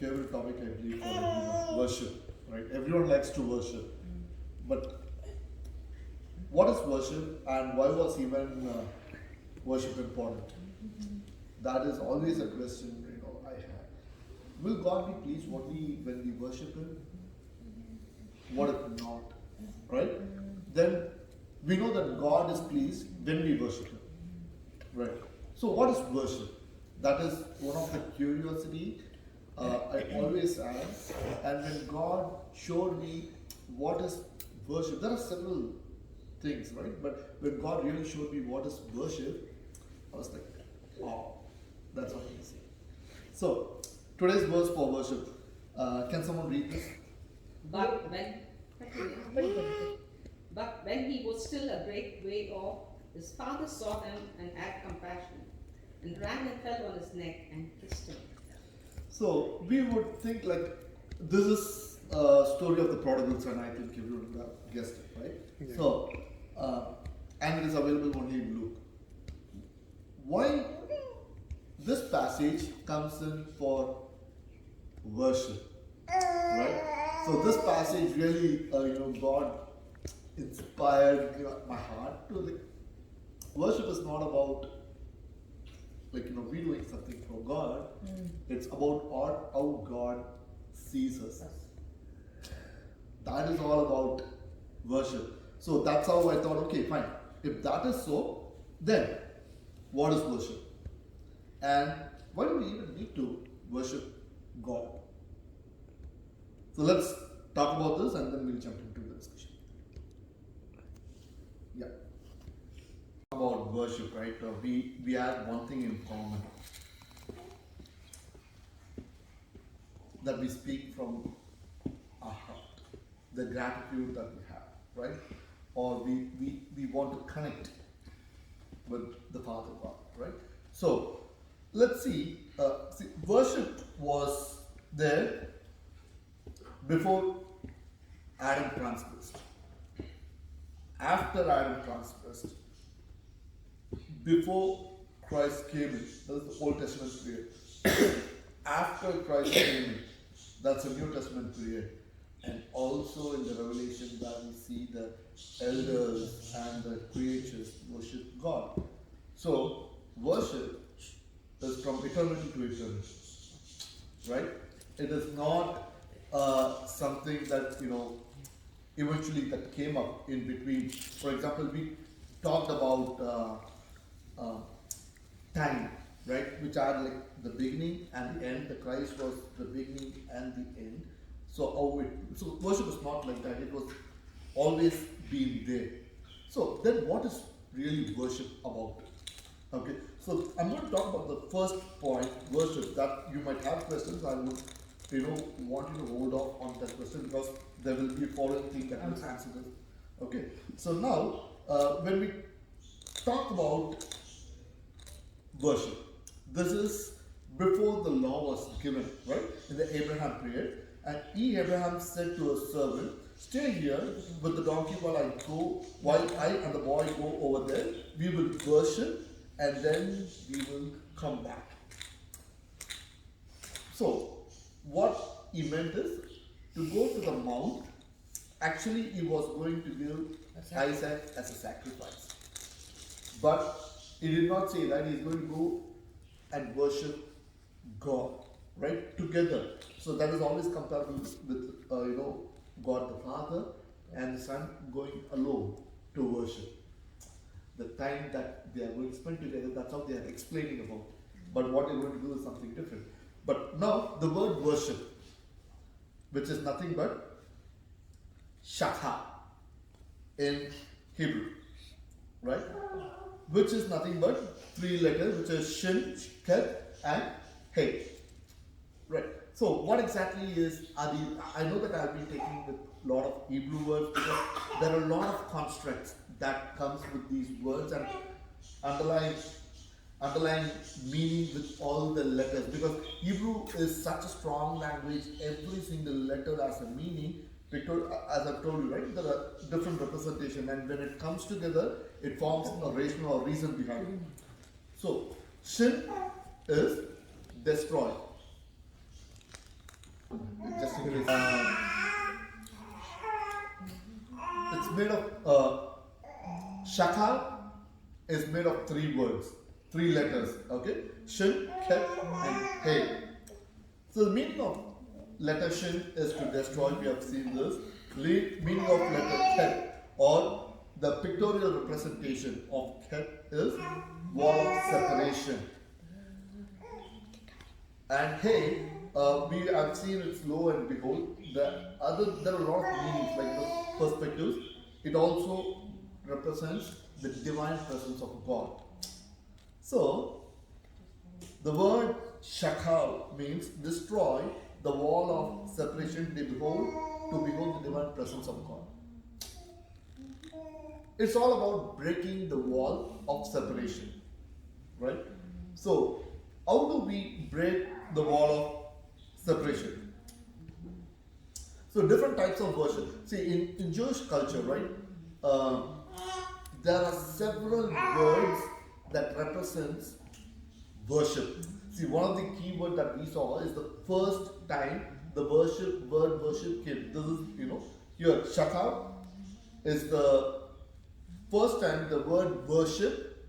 favorite topic, I believe, for everyone. Worship, right? Everyone likes to worship. But what is worship and why was even worship important? That is always a question, I have. Will God be pleased when we worship Him? What if not? Right? Then we know that God is pleased when we worship Him. Right. So what is worship? That is one of the curiosity I always ask. And when God showed me what is worship, there are several things, right? But when God really showed me what is worship, I was like, wow, that's amazing. So today's verse for worship. Can someone read this? But when, but when he was still a great way off, his father saw him and had compassion, and ran and fell on his neck and kissed him. So we would think like this is a story of the prodigal son. I think everyone would have guessed it, right? Yeah. So, and it is available only in Luke. Why this passage comes in for worship, right? So this passage really, God inspired my heart to like. Worship is not about we doing something for God. It's about how God sees us. That is all about worship. So that's how I thought, okay, fine. If that is so, then what is worship? And why do we even need to worship God? So let's talk about this and then we'll jump into the discussion. Yeah. About worship, right? We have one thing in common, that we speak from our heart, the gratitude that we have, right? Or we want to connect with the Father God, right? So let's see. Worship was there before Adam transgressed. After Adam transgressed, before Christ came in, that is the Old Testament period. After Christ came in, that's the New Testament period. And also in the Revelation where we see the elders and the creatures worship God. So worship is from eternity to eternity, right? It is not something that eventually that came up in between. For example, we talked about time, right? Which are like the beginning and the end. The Christ was the beginning and the end. So worship is not like that. It was always been there. So then, what is really worship about? Okay. So I'm going to talk about the first point, worship. That you might have questions. I would, want you to hold off on that question because there will be a following thing that will answer this. Okay. So now, when we talk about worship, this is before the law was given, right? In the Abraham period. And Abraham said to his servant, stay here with the donkey while I and the boy go over there. We will worship and then we will come back. So, what he meant is to go to the mount. Actually, he was going to give Isaac as a sacrifice. But he did not say that. He is going to go and worship God, right? Together. So that is always comparable with God the Father and the Son going alone to worship. The time that they are going to spend together, that's how they are explaining about. But what they're going to do is something different. But now the word worship, which is nothing but shakha in Hebrew, right? Which is nothing but three letters, which is shin, ket, and hey. Right. So what exactly is Adi? I know that I'll be taking with a lot of Hebrew words because there are a lot of constructs that comes with these words and underlying meaning with all the letters, because Hebrew is such a strong language. Every single letter has a meaning. Because, as I told you, right, there are different representation, and when it comes together, it forms a rational or reason behind it. So, shin is destroy. Just in case. It's made of Shakal is made of three words, three letters. Okay, Shin, Ket, and Hey. So the meaning of letter Shin is to destroy. We have seen this. Meaning of letter Ket or the pictorial representation of Ket is wall of separation. And Hey, we have seen it's lo and behold. There are a lot of meanings like the perspectives. It also represents the divine presence of God. So, the word shakal means destroy the wall of separation to behold the divine presence of God. It's all about breaking the wall of separation, right? So, how do we break the wall of separation? So, different types of worship. See, in Jewish culture, right? There are several words that represents worship. See, one of the key words that we saw is the first time the word worship came. This is, here, shakal is the first time the word worship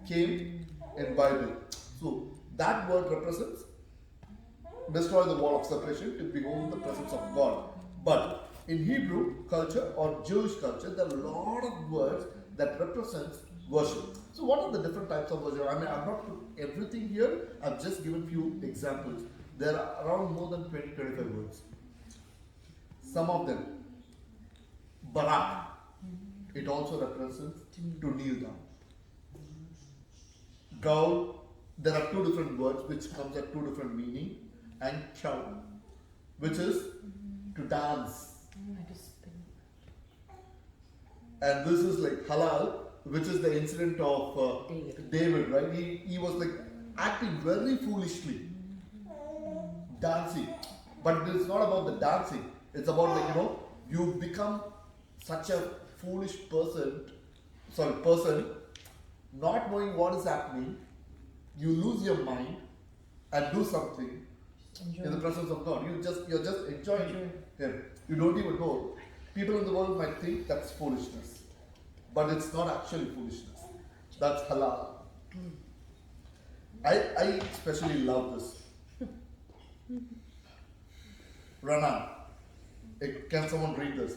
came in Bible. So, that word represents destroy the wall of separation to behold the presence of God. But in Hebrew culture or Jewish culture, there are a lot of words that represents worship. So what are the different types of worship? I mean, I've not put everything here. I've just given few examples. There are around more than 20-25 words. Some of them, barak, it also represents to kneel down. Gaul, there are two different words which comes at two different meaning, and chow, which is to dance. And this is like halal, which is the incident of David, right? He was like acting very foolishly, dancing. But it's not about the dancing. It's about like, you become such a foolish person, not knowing what is happening. You lose your mind and do something in the presence of God. You're just enjoying Him. You don't even know. People in the world might think that's foolishness, but it's not actually foolishness. That's halal. I especially love this. Rana, can someone read this?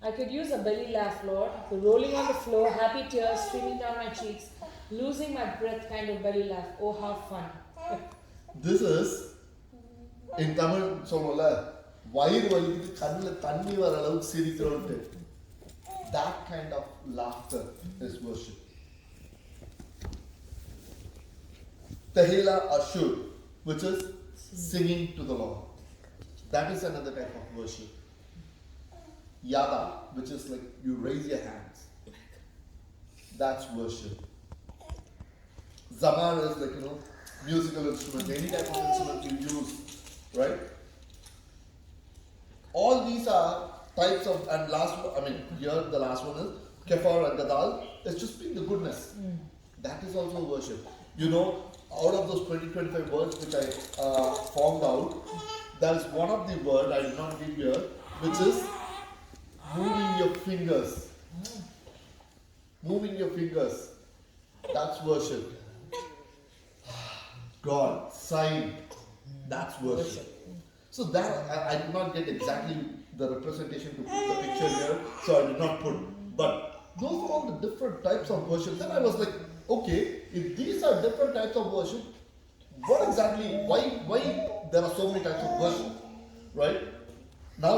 I could use a belly laugh, Lord, the rolling on the floor, happy tears streaming down my cheeks, losing my breath kind of belly laugh. Oh, how fun. This is in Tamil சொல்றோம்ல வயிறு வலிக்குது கண்ணுல தண்ணி வர அளவுக்கு சிரிக்கிறோம்ட்டு. That kind of laughter is worship. Tehillah Ashur, which is singing to the Lord. That is another type of worship. Yada, which is like you raise your hands. That's worship. Zamar is like, musical instrument, any type of instrument you use, right? All these are types of, and here the last one is Kefar and Gadal, is just being the goodness. That is also worship. Out of those 20-25 words which I found out, there is one of the word I did not give here, which is moving your fingers. Moving your fingers. That's worship. God, sign. That's worship. So that I did not get exactly the representation to put the picture here, so I did not put. But those are all the different types of worship. Then I was like, okay, if these are different types of worship, what exactly? Why there are so many types of worship, right? Now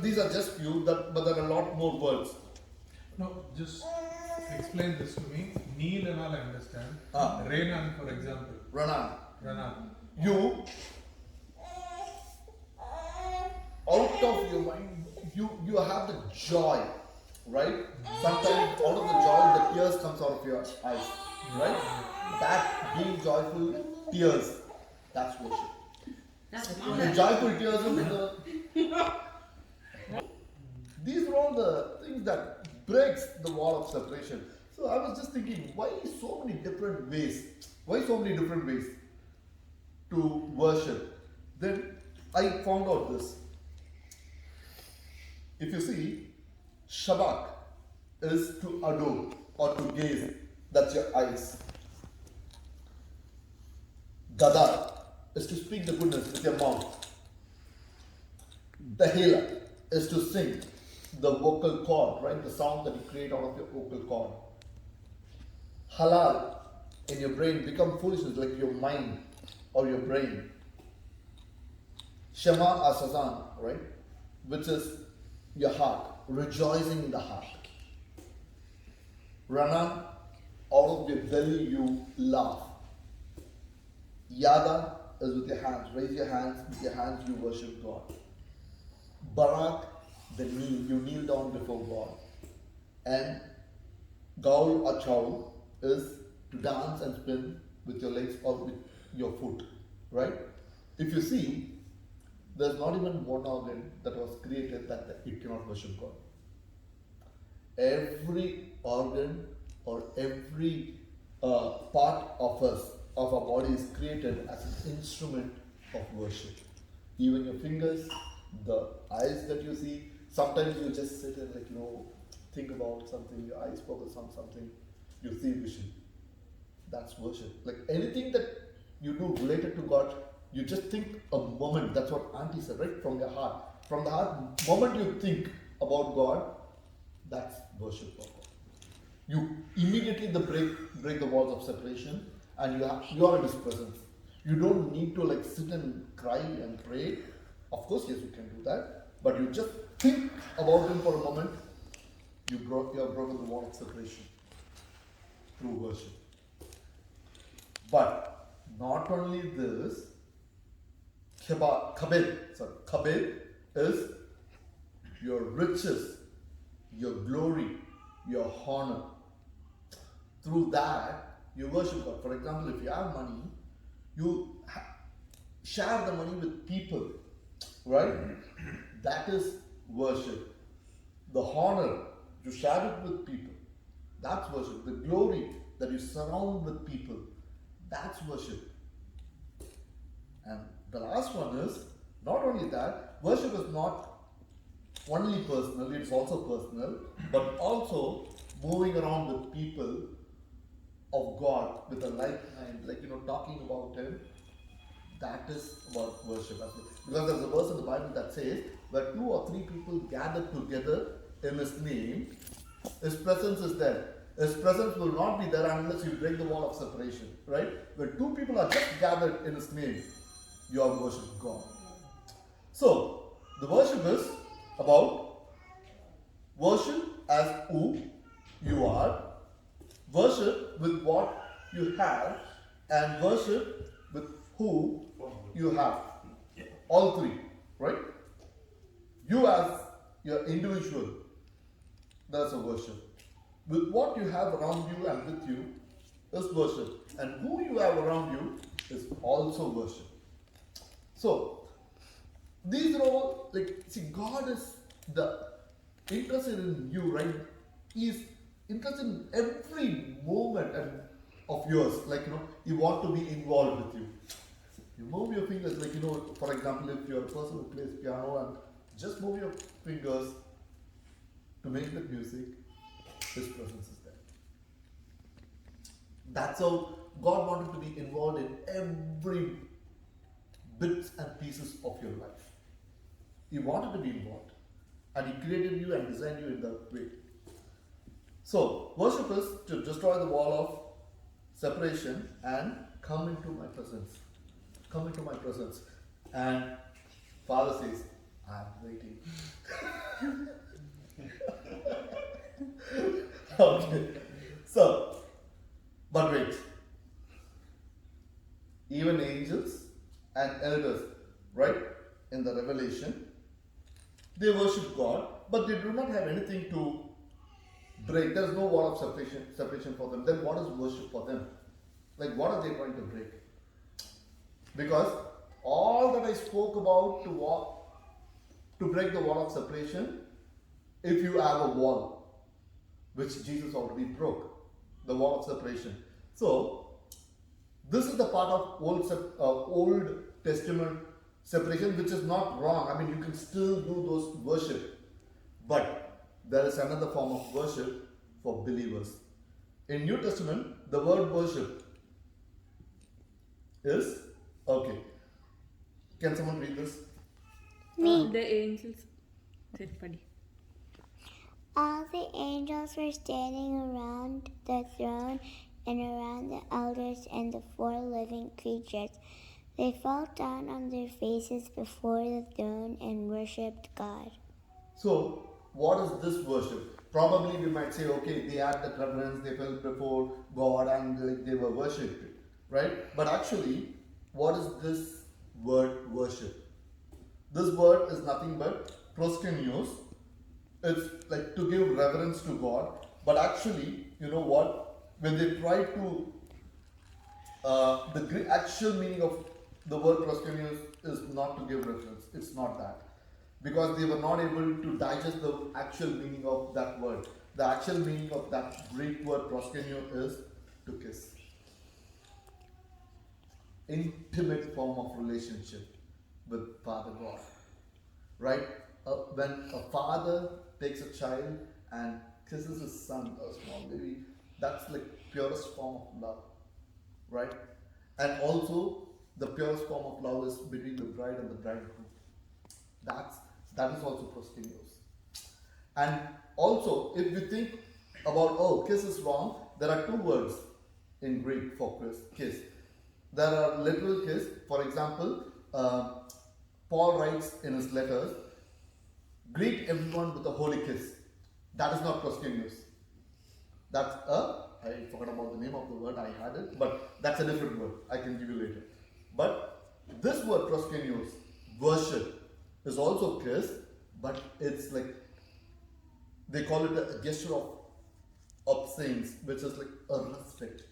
these are just few, but there are a lot more words. No, just explain this to me. Kneel and all I understand. Renan, for example. Renan. You, out of your mind, you have the joy, right? Sometimes out of the joy, the tears comes out of your eyes, right? That being joyful, tears, that's worship. That's The joyful tears these are all the things that breaks the wall of separation. So I was just thinking, why so many different ways? Why so many different ways to worship? Then I found out this. If you see, Shabak is to adore or to gaze. That's your eyes. Gadar is to speak the goodness with your mouth. Tehillah is to sing the vocal cord, right? The sound that you create out of your vocal cord. Halal in your brain become foolishness, like your mind or your brain. Shema Asazan, right? Which is your heart, rejoicing in the heart. Ranan, out of your belly you laugh. Yada is with your hands. Raise your hands. With your hands you worship God. Barak, the kneel. You kneel down before God. And Gaul or Chaul is to dance and spin with your legs or with your foot. Right? If you see, there's not even one organ that was created that it cannot worship God. Every organ or every part of us, of our body, is created as an instrument of worship. Even your fingers, the eyes that you see, sometimes you just sit and think about something, your eyes focus on something, you see vision. That's worship. Like anything that you do related to God, you just think a moment. That's what Auntie said, right? From your heart. From the heart, moment you think about God, that's worship of God. You immediately break the walls of separation, and you are in His presence. You don't need to sit and cry and pray. Of course, yes, you can do that, but you just think about Him for a moment. You have broken the wall of separation through worship. But not only this, kabir is your riches, your glory, your honor. Through that, you worship God. For example, if you have money, you share the money with people, right? That is worship. The honor, you share it with people. That's worship. The glory that you surround with people, that's worship. And the last one is, not only that, worship is not only personal, it's also personal, but also moving around with people of God with a like mind, talking about Him. That is about worship. Because there's a verse in the Bible that says, where 2 or 3 people gather together in His name, His presence is there. His presence will not be there unless you break the wall of separation, right? Where 2 people are just gathered in His name, you are worshiping God. So, the worship is about worship as who you are, worship with what you have, and worship with who you have. All 3, right? You as your individual, that's a worship. With what you have around you and with you is worship. And who you have around you is also worship. So, these are all, God is interested in you, right? He's interested in every moment of yours. He wants to be involved with you. You move your fingers, for example, if you're a person who plays piano and just move your fingers to make the music, His presence is there. That's how God wanted to be involved in every bits and pieces of your life. He wanted to be involved. And He created you and designed you in that way. So, worship is to destroy the wall of separation and come into my presence. Come into my presence. And Father says, I'm waiting. Okay. So, but wait. Even angels and elders, right, in the Revelation, they worship God, but they do not have anything to break. There's no wall of separation for them. Then what is worship for them? What are they trying to break? Because all that I spoke about to break the wall of separation, if you have a wall, which Jesus already broke, the wall of separation. So, this is the part of Old Testament separation, which is not wrong. I mean, you can still do those worship, but there is another form of worship for believers. In New Testament, the word worship is okay. Can someone read this? Me. The angels. All the angels were standing around the throne and around the elders and the 4 living creatures. They fell down on their faces before the throne and worshipped God. So, what is this worship? Probably we might say, okay, they had the reverence, they fell before God and they were worshipped, right? But actually, what is this word worship? This word is nothing but proskenios. It's like to give reverence to God. But actually, you know what? When they try to, the actual meaning of the word proskenios is not to give reverence. It's not that. Because they were not able to digest the actual meaning of that word. The actual meaning of that Greek word proskenio is to kiss. Intimate form of relationship with Father God. Right? When a father takes a child and kisses his son, a small baby, that's like purest form of love. Right? And also the purest form of love is between the bride and the bridegroom. That is also proskenios. And also, if you think about, oh, kiss is wrong, there are 2 words in Greek for kiss. There are literal kiss. For example, Paul writes in his letters, greet everyone with a holy kiss. That is not proskenios. That's I forgot about the name of the word, I had it, but that's a different word. I can give you later. But this word proskenios, worship, is also kiss, but it's like, they call it a gesture of obscenes, which is like a respect.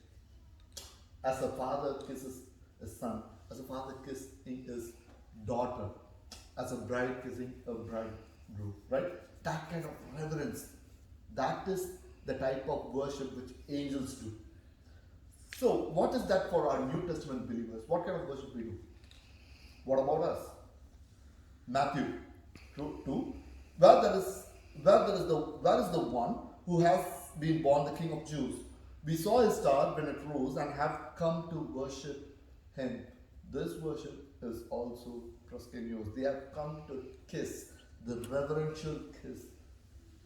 As a father kisses his son, as a father kissing his daughter, as a bride kissing a bridegroom, right? That kind of reverence, that is the type of worship which angels do. So, what is that for our New Testament believers? What kind of worship we do? What about us? Matthew 2. Where is the one who has been born the King of Jews? We saw his star when it rose and have come to worship him. This worship is also proskenios. They have come to kiss, the reverential kiss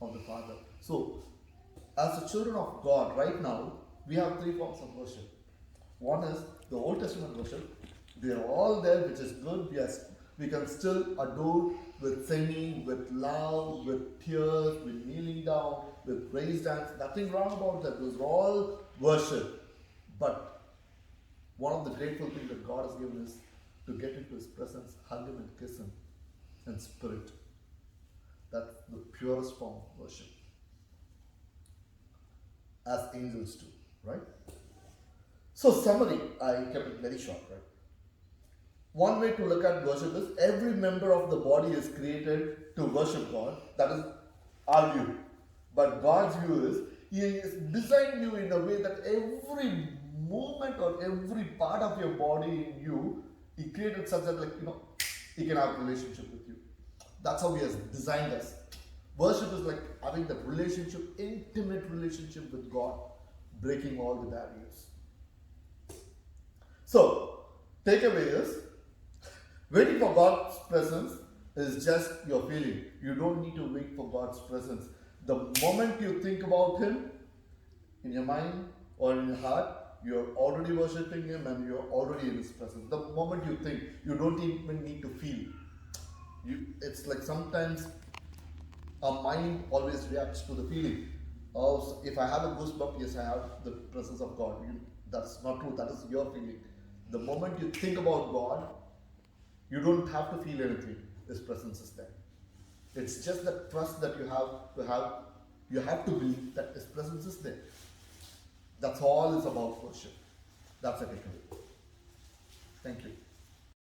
of the Father. So, as the children of God, right now, we have 3 forms of worship. One is the Old Testament worship. They are all there, which is good. We can still adore with singing, with love, with tears, with kneeling down, with praise dance. Nothing wrong about that. Those are all worship. But one of the grateful things that God has given is to get into His presence, hug Him and kiss Him in spirit. That's the purest form of worship. As angels do, right? So summary, I kept it very short, right? One way to look at worship is every member of the body is created to worship God. That is our view. But God's view is He has designed you in a way that every movement or every part of your body in you, He created such that He can have a relationship with you. That's how He has designed us. Worship is like having that relationship, intimate relationship with God, breaking all the barriers. So, takeaway is, waiting for God's presence is just your feeling. You don't need to wait for God's presence. The moment you think about Him, in your mind or in your heart, you're already worshipping Him and you're already in His presence. The moment you think, you don't even need to feel. It's like sometimes our mind always reacts to the feeling. Oh, so if I have a goosebump, yes, I have the presence of God. That's not true. That is your feeling. The moment you think about God, you don't have to feel anything. His presence is there. It's just the trust that you have to have. You have to believe that His presence is there. That's all it's about worship. That's a takeaway. Thank you.